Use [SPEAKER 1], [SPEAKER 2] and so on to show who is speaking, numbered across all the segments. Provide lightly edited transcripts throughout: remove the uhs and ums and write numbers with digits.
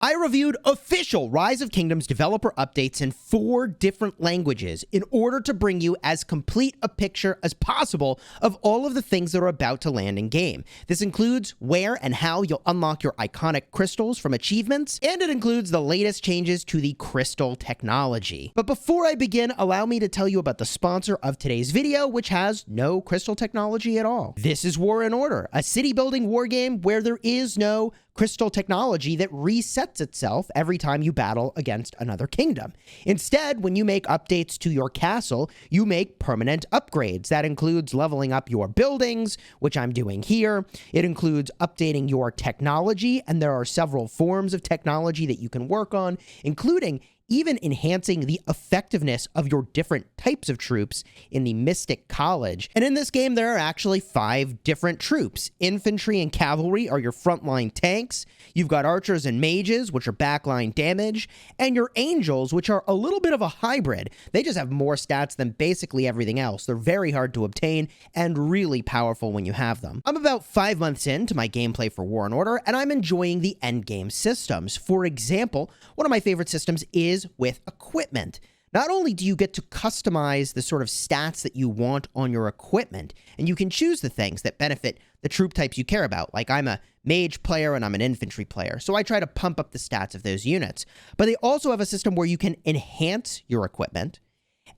[SPEAKER 1] I reviewed official Rise of Kingdoms developer updates in 4 different languages in order to bring you as complete a picture as possible of all of the things that are about to land in game. This includes where and how you'll unlock your iconic crystals from achievements, and it includes the latest changes to the crystal technology. But before I begin, allow me to tell you about the sponsor of today's video, which has no crystal technology at all. This is War and Order, a city-building war game where there is no crystal technology that resets itself every time you battle against another kingdom. Instead, when you make updates to your castle, you make permanent upgrades. That includes leveling up your buildings, which I'm doing here. It includes updating your technology, and there are several forms of technology that you can work on, including even enhancing the effectiveness of your different types of troops in the Mystic College. And in this game, there are actually 5 different troops. Infantry and cavalry are your frontline tanks. You've got archers and mages, which are backline damage, and your angels, which are a little bit of a hybrid. They just have more stats than basically everything else. They're very hard to obtain and really powerful when you have them. I'm about 5 months into my gameplay for War and Order, and I'm enjoying the endgame systems. For example, one of my favorite systems is with equipment. Not only do you get to customize the sort of stats that you want on your equipment, and you can choose the things that benefit the troop types you care about, like I'm a mage player and I'm an infantry player, so I try to pump up the stats of those units. But they also have a system where you can enhance your equipment,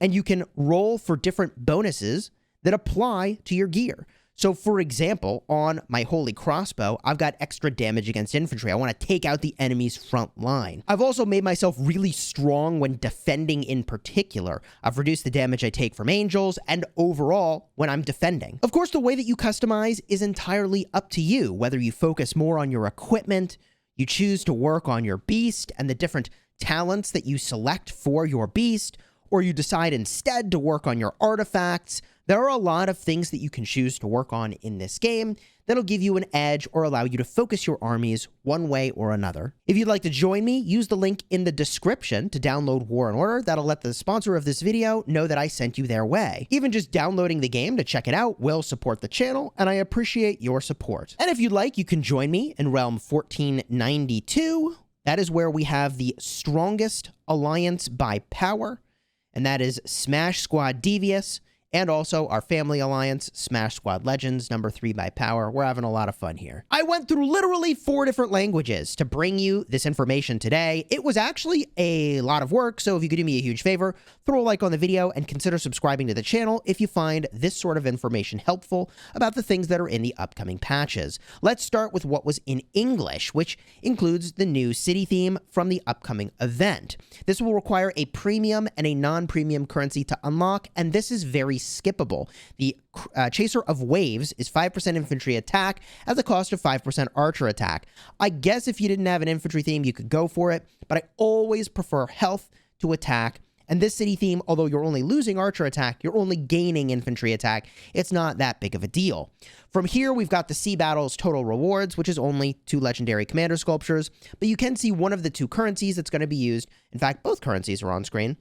[SPEAKER 1] and you can roll for different bonuses that apply to your gear. So, for example, on my Holy Crossbow, I've got extra damage against infantry. I want to take out the enemy's front line. I've also made myself really strong when defending in particular. I've reduced the damage I take from angels and overall when I'm defending. Of course, the way that you customize is entirely up to you, whether you focus more on your equipment, you choose to work on your beast and the different talents that you select for your beast, or you decide instead to work on your artifacts. There are a lot of things that you can choose to work on in this game that'll give you an edge or allow you to focus your armies one way or another. If you'd like to join me, use the link in the description to download War and Order. That'll let the sponsor of this video know that I sent you their way. Even just downloading the game to check it out will support the channel, and I appreciate your support. And if you'd like, you can join me in Realm 1492. That is where we have the strongest alliance by power, and that is Smash Squad Devious, and also our family alliance, Smash Squad Legends, number 3 by power. We're having a lot of fun here. I went through literally 4 different languages to bring you this information today. It was actually a lot of work, so if you could do me a huge favor, throw a like on the video and consider subscribing to the channel if you find this sort of information helpful about the things that are in the upcoming patches. Let's start with what was in English, which includes the new city theme from the upcoming event. This will require a premium and a non-premium currency to unlock, and this is very skippable. The Chaser of Waves is 5% infantry attack at the cost of 5% archer attack. I guess if you didn't have an infantry theme, you could go for it, but I always prefer health to attack. And this city theme, although you're only losing archer attack, you're only gaining infantry attack. It's not that big of a deal. From here, we've got the Sea Battles Total Rewards, which is only 2 legendary commander sculptures, but you can see one of the 2 currencies that's going to be used. In fact, both currencies are on screen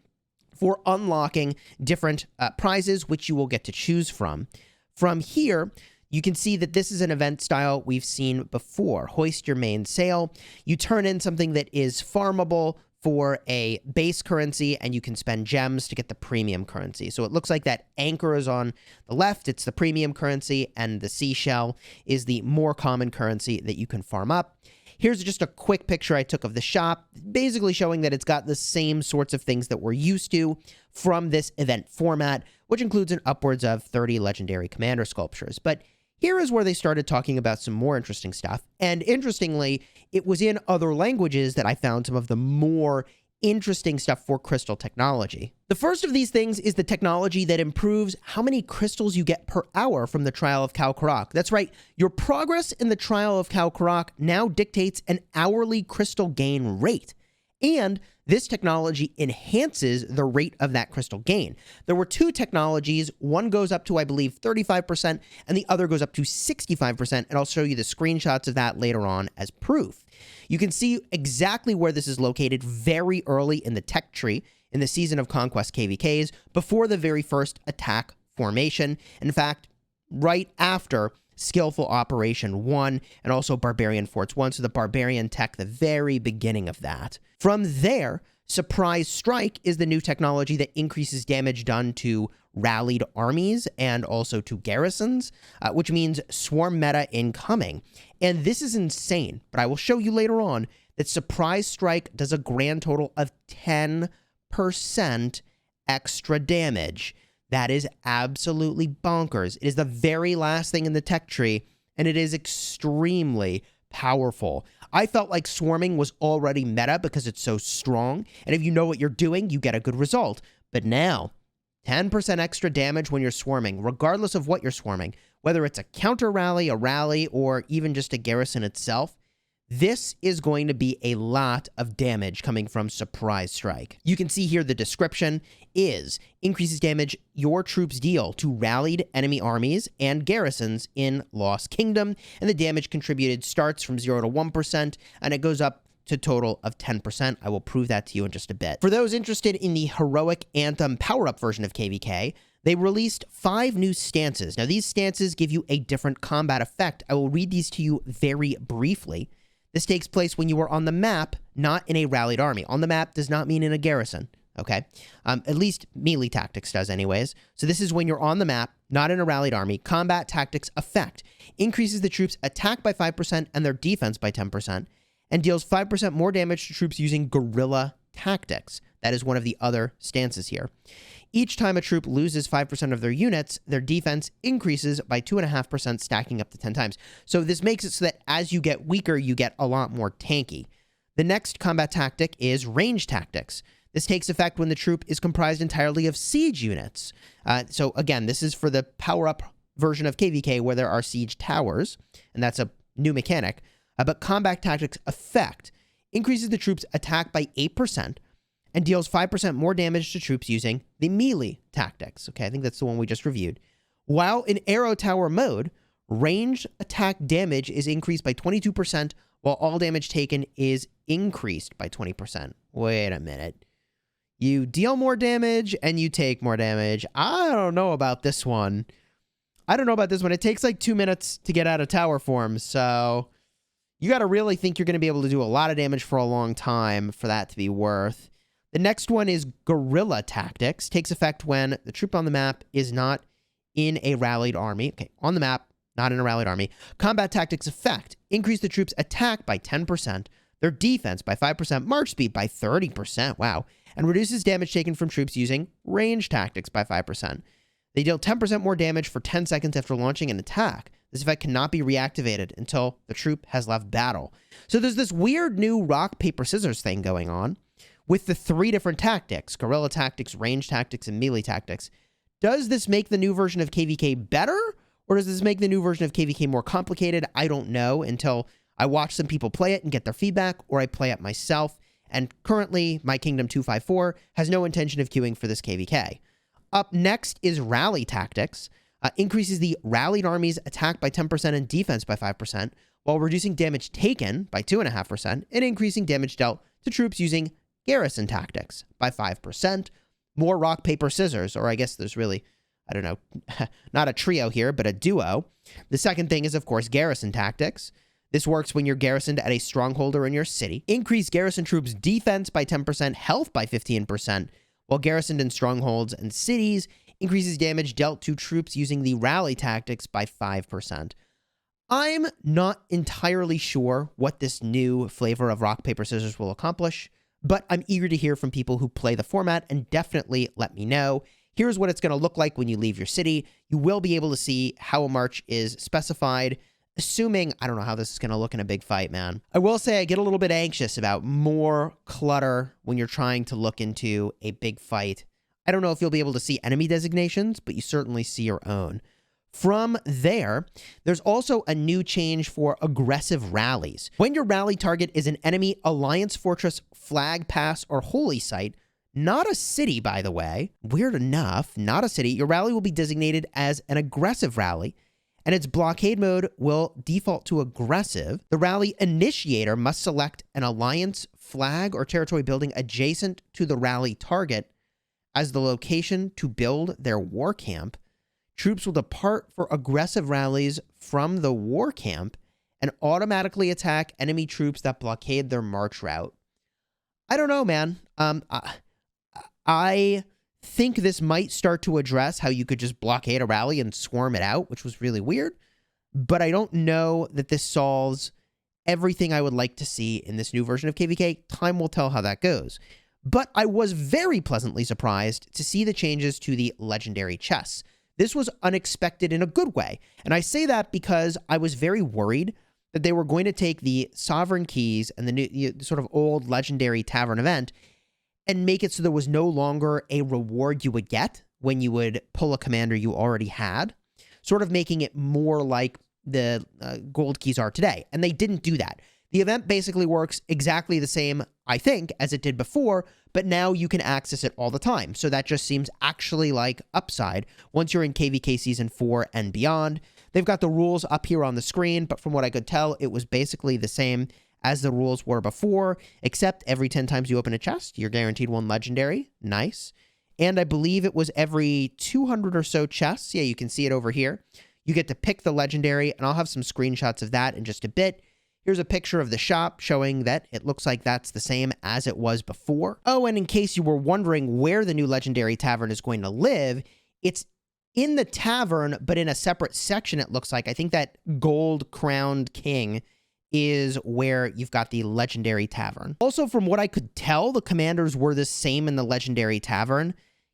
[SPEAKER 1] for unlocking different prizes, which you will get to choose from. From here, you can see that this is an event style we've seen before. Hoist your main sail. You turn in something that is farmable for a base currency, and you can spend gems to get the premium currency. So it looks like that anchor is on the left. It's the premium currency, and the seashell is the more common currency that you can farm up. Here's just a quick picture I took of the shop, basically showing that it's got the same sorts of things that we're used to from this event format, which includes an upwards of 30 legendary commander sculptures. But here is where they started talking about some more interesting stuff. And interestingly, it was in other languages that I found some of the more interesting stuff for crystal technology. The first of these things is the technology that improves how many crystals you get per hour from the Trial of KvK. That's right, your progress in the Trial of KvK now dictates an hourly crystal gain rate. And this technology enhances the rate of that crystal gain. There were 2 technologies. One goes up to, I believe, 35%, and the other goes up to 65%, and I'll show you the screenshots of that later on as proof. You can see exactly where this is located very early in the tech tree in the Season of Conquest KvKs, before the very first attack formation. In fact, right after Skillful Operation 1, and also Barbarian Forts 1, so the Barbarian tech, the very beginning of that. From there, Surprise Strike is the new technology that increases damage done to rallied armies and also to garrisons, which means swarm meta incoming. And this is insane, but I will show you later on that Surprise Strike does a grand total of 10% extra damage. That is absolutely bonkers. It is the very last thing in the tech tree, and it is extremely powerful. I felt like swarming was already meta because it's so strong, and if you know what you're doing, you get a good result. But now, 10% extra damage when you're swarming, regardless of what you're swarming, whether it's a counter rally, a rally, or even just a garrison itself, this is going to be a lot of damage coming from Surprise Strike. You can see here the description is increases damage your troops deal to rallied enemy armies and garrisons in Lost Kingdom, and the damage contributed starts from 0 to 1%, and it goes up to total of 10%. I will prove that to you in just a bit. For those interested in the Heroic Anthem power-up version of KvK, they released 5 new stances. Now, these stances give you a different combat effect. I will read these to you very briefly. This takes place when you are on the map, not in a rallied army. On the map does not mean in a garrison, okay? At least melee tactics does anyways. So this is when you're on the map, not in a rallied army. Combat tactics effect increases the troops' attack by 5% and their defense by 10%, and deals 5% more damage to troops using guerrilla tactics. That is one of the other stances here. Each time a troop loses 5% of their units, their defense increases by 2.5%, stacking up to 10 times. So this makes it so that as you get weaker, you get a lot more tanky. The next combat tactic is range tactics. This takes effect when the troop is comprised entirely of siege units. So again, this is for the power-up version of KvK where there are siege towers, and that's a new mechanic. But combat tactics effect increases the troops' attack by 8%, and deals 5% more damage to troops using the melee tactics. Okay, I think that's the one we just reviewed. While in Arrow Tower mode, ranged attack damage is increased by 22%, while all damage taken is increased by 20%. Wait a minute. You deal more damage and you take more damage. I don't know about this one. It takes like 2 minutes to get out of tower form, so you got to really think you're going to be able to do a lot of damage for a long time for that to be worth. The next one is Guerrilla Tactics. Takes effect when the troop on the map is not in a rallied army. Okay, on the map, not in a rallied army. Combat Tactics effect. Increase the troops' attack by 10%, their defense by 5%, march speed by 30%, wow, and reduces damage taken from troops using range tactics by 5%. They deal 10% more damage for 10 seconds after launching an attack. This effect cannot be reactivated until the troop has left battle. So there's this weird new rock, paper, scissors thing going on with the 3 different tactics, guerrilla tactics, range tactics, and melee tactics. Does this make the new version of KvK better, or does this make the new version of KvK more complicated? I don't know until I watch some people play it and get their feedback, or I play it myself. And currently, my Kingdom 254 has no intention of queuing for this KvK. Up next is Rally Tactics. Increases the rallied army's attack by 10% and defense by 5%, while reducing damage taken by 2.5% and increasing damage dealt to troops using garrison tactics by 5%. More rock, paper, scissors, or I guess there's really, I don't know, not a trio here, but a duo. The second thing is, of course, garrison tactics. This works when you're garrisoned at a stronghold or in your city. Increase garrison troops' defense by 10%, health by 15%, while garrisoned in strongholds and cities. Increases damage dealt to troops using the rally tactics by 5%. I'm not entirely sure what this new flavor of rock, paper, scissors will accomplish, but I'm eager to hear from people who play the format and definitely let me know. Here's what it's going to look like when you leave your city. You will be able to see how a march is specified, assuming, I don't know how this is going to look in a big fight, man. I will say I get a little bit anxious about more clutter when you're trying to look into a big fight. I don't know if you'll be able to see enemy designations, but you certainly see your own. From there, there's also a new change for aggressive rallies. When your rally target is an enemy alliance fortress, flag pass, or holy site, not a city, by the way, weird enough, not a city, your rally will be designated as an aggressive rally, and its blockade mode will default to aggressive. The rally initiator must select an alliance, flag, or territory building adjacent to the rally target as the location to build their war camp. troops will depart for aggressive rallies from the war camp and automatically attack enemy troops that blockade their march route. I don't know, man. I think this might start to address how you could just blockade a rally and swarm it out, which was really weird. But I don't know that this solves everything I would like to see in this new version of KvK. Time will tell how that goes. But I was very pleasantly surprised to see the changes to the legendary chests. This was unexpected in a good way. And I say that because I was very worried that they were going to take the sovereign keys and the new, sort of old legendary tavern event and make it so there was no longer a reward you would get when you would pull a commander you already had, sort of making it more like the gold keys are today. And they didn't do that. The event basically works exactly the same, I think, as it did before, but now you can access it all the time. So that just seems actually like upside once you're in KvK Season 4 and beyond. They've got the rules up here on the screen, but from what I could tell, it was basically the same as the rules were before, except every 10 times you open a chest, you're guaranteed one legendary. Nice. And I believe it was every 200 or so chests. Yeah, you can see it over here. You get to pick the legendary, and I'll have some screenshots of that in just a bit. Here's a picture of the shop showing that it looks like that's the same as it was before. Oh, and in case you were wondering where the new legendary tavern is going to live, it's in the tavern, but in a separate section, it looks like. I think that gold crowned king is where you've got the legendary tavern. Also, from what I could tell, the commanders were the same in the legendary tavern.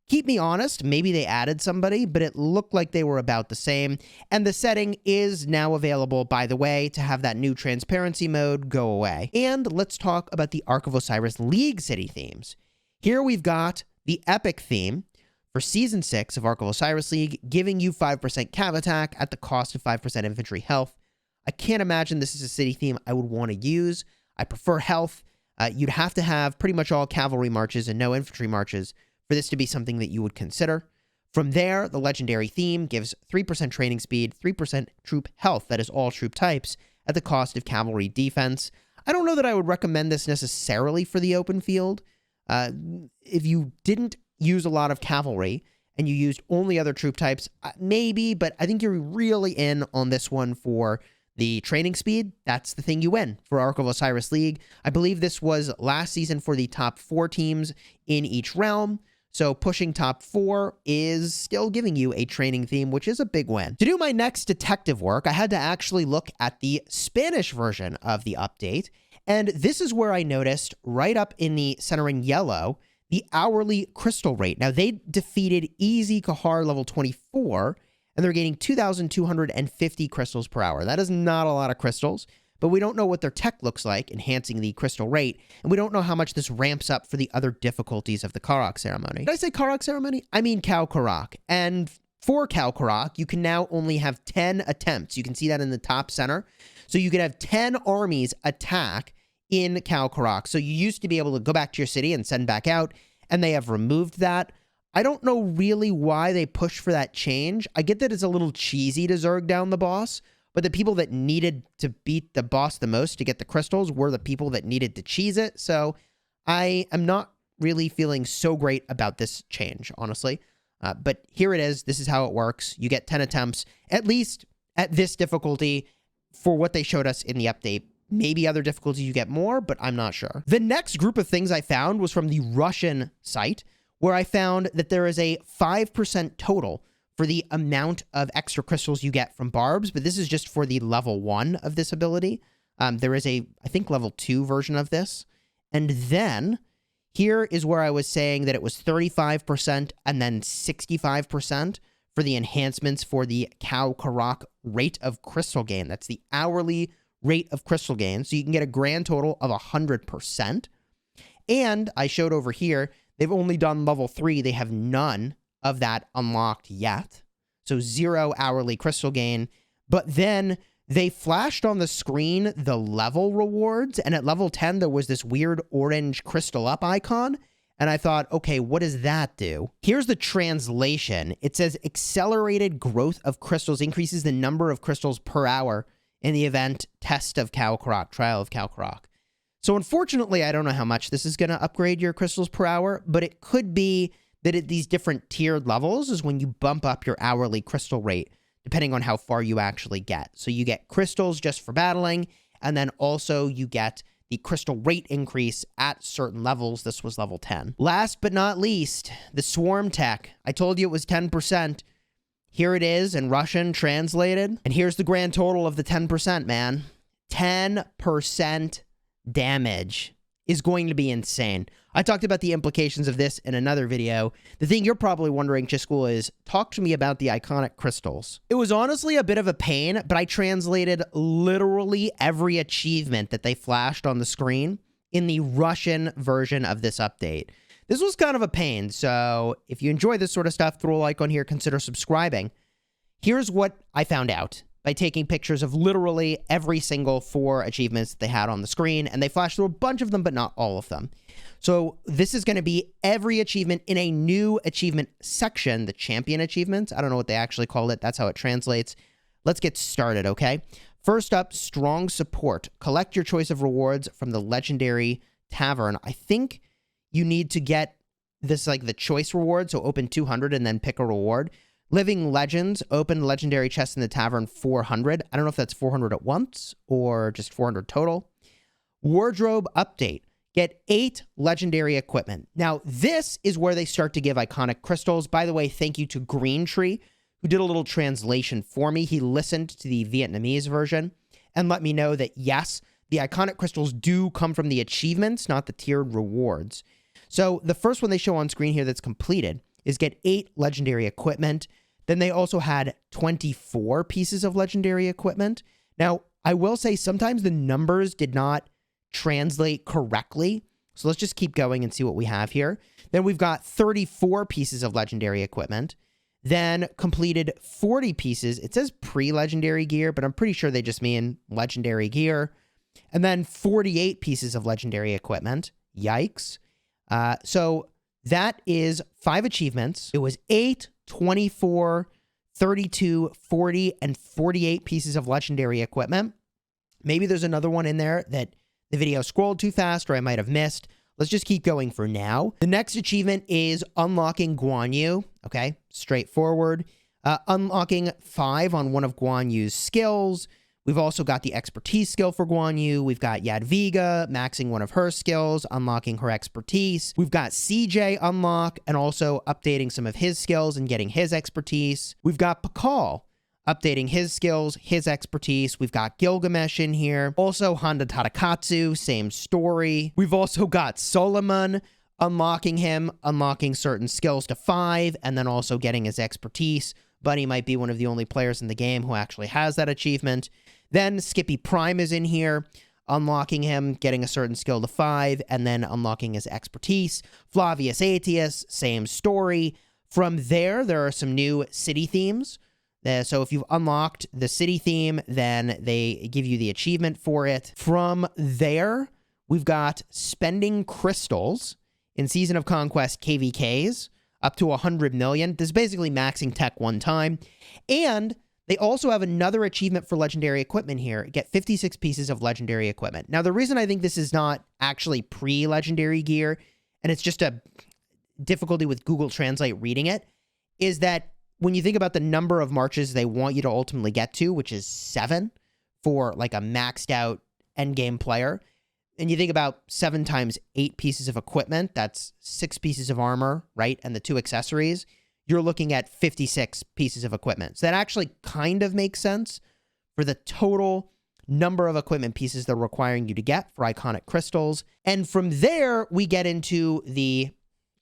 [SPEAKER 1] Keep me honest, maybe they added somebody, but it looked like they were about the same. And the setting is now available, by the way, to have that new transparency mode go away. And let's talk about the Ark of Osiris League city themes. Here we've got the epic theme for Season 6 of Ark of Osiris League, giving you 5% cav attack at the cost of 5% infantry health. I can't imagine this is a city theme I would want to use. I prefer health. You'd have to have pretty much all cavalry marches and no infantry marches for this to be something that you would consider. From there, the legendary theme gives 3% training speed, 3% troop health, that is all troop types, at the cost of cavalry defense. I don't know that I would recommend this necessarily for the open field. If you didn't use a lot of cavalry and you used only other troop types, maybe, but I think you're really in on this one for the training speed. That's the thing you win for Ark of Osiris League. I believe this was last season for the top 4 teams in each realm. So pushing top 4 is still giving you a training theme, which is a big win. To do my next detective work, I had to actually look at the Spanish version of the update. And this is where I noticed, right up in the center in yellow, the hourly crystal rate. Now, they defeated Easy Kahar level 24, and they're gaining 2,250 crystals per hour. That is not a lot of crystals. But we don't know what their tech looks like, enhancing the crystal rate, and we don't know how much this ramps up for the other difficulties of the Karak ceremony. Did I say Karak ceremony? I mean Karak. And for Karak, you can now only have 10 attempts. You can see that in the top center. So you can have 10 armies attack in Karak. So you used to be able to go back to your city and send back out, and they have removed that. I don't know really why they pushed for that change. I get that it's a little cheesy to Zerg down the boss, but the people that needed to beat the boss the most to get the crystals were the people that needed to cheese it. So I am not really feeling so great about this change, honestly. But here it is. This is how it works. You get 10 attempts, at least at this difficulty, for what they showed us in the update. Maybe other difficulties you get more, but I'm not sure. The next group of things I found was from the Russian site, where I found that there is a 5% total for the amount of extra crystals you get from Barbs, but this is just for the level 1 of this ability. There is a, I think, level 2 version of this. And then here is where I was saying that it was 35% and then 65% for the enhancements for the Karak rate of crystal gain. That's the hourly rate of crystal gain. So you can get a grand total of 100%. And I showed over here, they've only done level 3. They have none of that unlocked yet. So 0 hourly crystal gain. But then they flashed on the screen the level rewards. And at level 10, there was this weird orange crystal up icon. And I thought, okay, what does that do? Here's the translation. It says accelerated growth of crystals increases the number of crystals per hour in the event test of Karak, trial of Karak. So unfortunately, I don't know how much this is going to upgrade your crystals per hour, but it could be that at these different tiered levels is when you bump up your hourly crystal rate, depending on how far you actually get. So you get crystals just for battling, and then also you get the crystal rate increase at certain levels. This was level 10. Last but not least, the swarm tech. I told you it was 10%. Here it is in Russian translated. And here's the grand total of the 10%, man. 10% damage is going to be insane. I talked about the implications of this in another video. The thing you're probably wondering, Chisgule, is talk to me about the iconic crystals. It was honestly a bit of a pain, but I translated literally every achievement that they flashed on the screen in the Russian version of this update. This was kind of a pain, so if you enjoy this sort of stuff, throw a like on here, consider subscribing. Here's what I found out by taking pictures of literally every single 4 achievements they had on the screen, and they flashed through a bunch of them, but not all of them. So this is going to be every achievement in a new achievement section, the champion achievements. I don't know what they actually call it. That's how it translates. Let's get started, okay? First up, strong support. Collect your choice of rewards from the legendary Tavern. I think you need to get this, like the choice reward, so open 200 and then pick a reward. Living Legends, open legendary chest in the Tavern 400. I don't know if that's 400 at once or just 400 total. Wardrobe update. Get 8 legendary equipment. Now, this is where they start to give iconic crystals. By the way, thank you to Green Tree, who did a little translation for me. He listened to the Vietnamese version and let me know that, yes, the iconic crystals do come from the achievements, not the tiered rewards. So the first one they show on screen here that's completed is get 8 legendary equipment. Then they also had 24 pieces of legendary equipment. Now, I will say sometimes the numbers did not translate correctly. So let's just keep going and see what we have here. Then we've got 34 pieces of legendary equipment. Then completed 40 pieces. It says pre-legendary gear, but I'm pretty sure they just mean legendary gear. And then 48 pieces of legendary equipment. Yikes. So that is 5 achievements. It was 8, 24, 32, 40, and 48 pieces of legendary equipment. Maybe there's another one in there that the video scrolled too fast or I might have missed. Let's just keep going for now. The next achievement is unlocking Guan Yu. Okay, straightforward. Unlocking 5 on one of Guan Yu's skills. We've also got the expertise skill for Guan Yu. We've got Yadviga maxing one of her skills, unlocking her expertise. We've got CJ unlock and also updating some of his skills and getting his expertise. We've got Pakal updating his skills, his expertise. We've got Gilgamesh in here. Also Honda Tadakatsu, same story. We've also got Solomon, unlocking him, unlocking certain skills to 5, and then also getting his expertise. Bunny might be one of the only players in the game who actually has that achievement. Then Skippy Prime is in here, unlocking him, getting a certain skill to 5, and then unlocking his expertise. Flavius Aetius, same story. From there are some new city themes. So if you've unlocked the city theme, then they give you the achievement for it. From there, we've got spending crystals in Season of Conquest KvKs up to 100 million. This is basically maxing tech one time. And they also have another achievement for legendary equipment here. Get 56 pieces of legendary equipment. Now, the reason I think this is not actually pre-legendary gear, and it's just a difficulty with Google Translate reading it, is that when you think about the number of marches they want you to ultimately get to, which is 7 for like a maxed out endgame player, and you think about 7 times 8 pieces of equipment, that's 6 pieces of armor, right? And the 2 accessories, you're looking at 56 pieces of equipment. So that actually kind of makes sense for the total number of equipment pieces they're requiring you to get for iconic crystals. And from there, we get into the,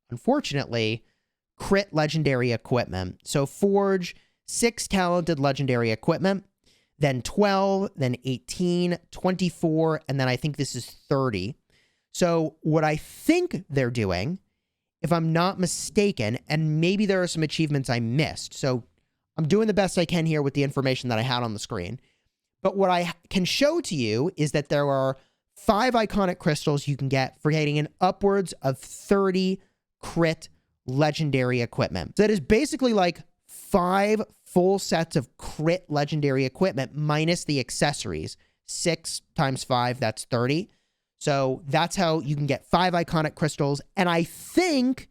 [SPEAKER 1] unfortunately, crit legendary equipment. So forge 6 talented legendary equipment, then 12, then 18, 24, and then I think this is 30. So what I think they're doing, if I'm not mistaken, and maybe there are some achievements I missed, so I'm doing the best I can here with the information that I had on the screen, but what I can show to you is that there are 5 iconic crystals you can get for getting an upwards of 30 crit legendary equipment. So that is basically like 5 full sets of crit legendary equipment minus the accessories. 6 times 5, that's 30. So that's how you can get 5 iconic crystals. And I think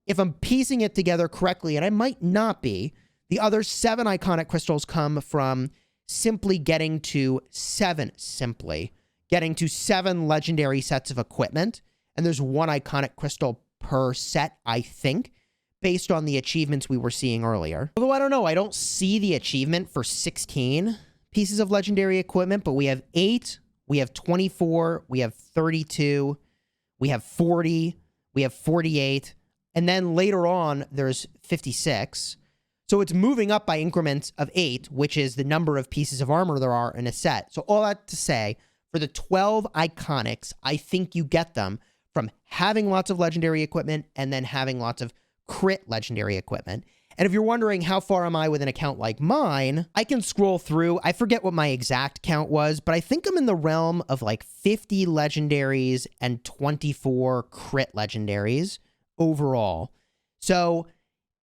[SPEAKER 1] if I'm piecing it together correctly, and I might not be, the other 7 iconic crystals come from simply getting to 7 legendary sets of equipment. And there's 1 iconic crystal per set, I think, based on the achievements we were seeing earlier. Although I don't know, I don't see the achievement for 16 pieces of legendary equipment, but we have 8, we have 24, we have 32, we have 40, we have 48, and then later on, there's 56. So it's moving up by increments of 8, which is the number of pieces of armor there are in a set. So all that to say, for the 12 iconics, I think you get them from having lots of legendary equipment and then having lots of crit legendary equipment. And if you're wondering how far am I with an account like mine, I can scroll through. I forget what my exact count was, but I think I'm in the realm of like 50 legendaries and 24 crit legendaries overall. So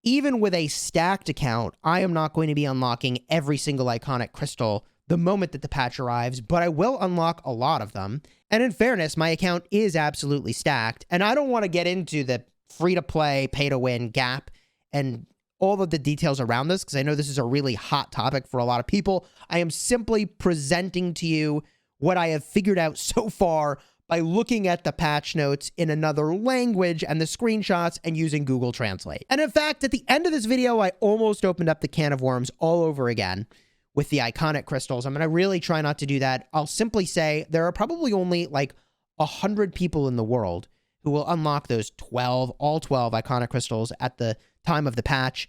[SPEAKER 1] even with a stacked account, I am not going to be unlocking every single iconic crystal the moment that the patch arrives, but I will unlock a lot of them. And in fairness, my account is absolutely stacked, and I don't want to get into the free-to-play, pay-to-win gap and all of the details around this, because I know this is a really hot topic for a lot of people. I am simply presenting to you what I have figured out so far by looking at the patch notes in another language and the screenshots and using Google Translate. And in fact, at the end of this video, I almost opened up the can of worms all over again with the iconic crystals. I'm going to really try not to do that. I'll simply say there are probably only like 100 people in the world who will unlock those all 12 iconic crystals at the time of the patch.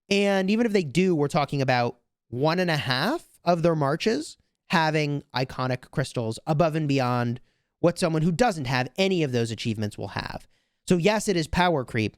[SPEAKER 1] And even if they do, we're talking about 1.5 of their marches having iconic crystals above and beyond what someone who doesn't have any of those achievements will have. So yes, it is power creep,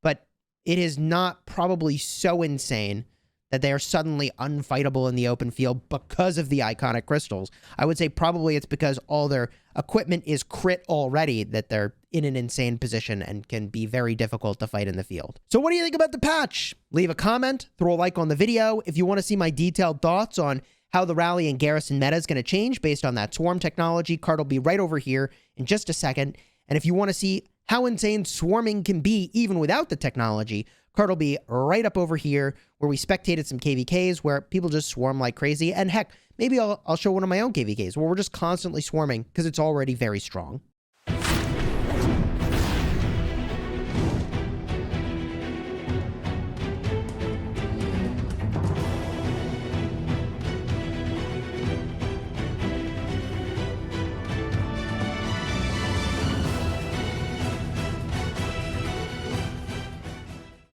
[SPEAKER 1] but it is not probably so insane that they are suddenly unfightable in the open field because of the iconic crystals. I would say probably it's because all their equipment is crit already that they're in an insane position and can be very difficult to fight in the field. So what do you think about the patch? Leave a comment, throw a like on the video. If you want to see my detailed thoughts on how the rally and garrison meta is going to change based on that swarm technology, card will be right over here in just a second. And if you want to see how insane swarming can be even without the technology, card will be right up over here where we spectated some KvKs where people just swarm like crazy. And heck, maybe I'll show one of my own KvKs where we're just constantly swarming because it's already very strong.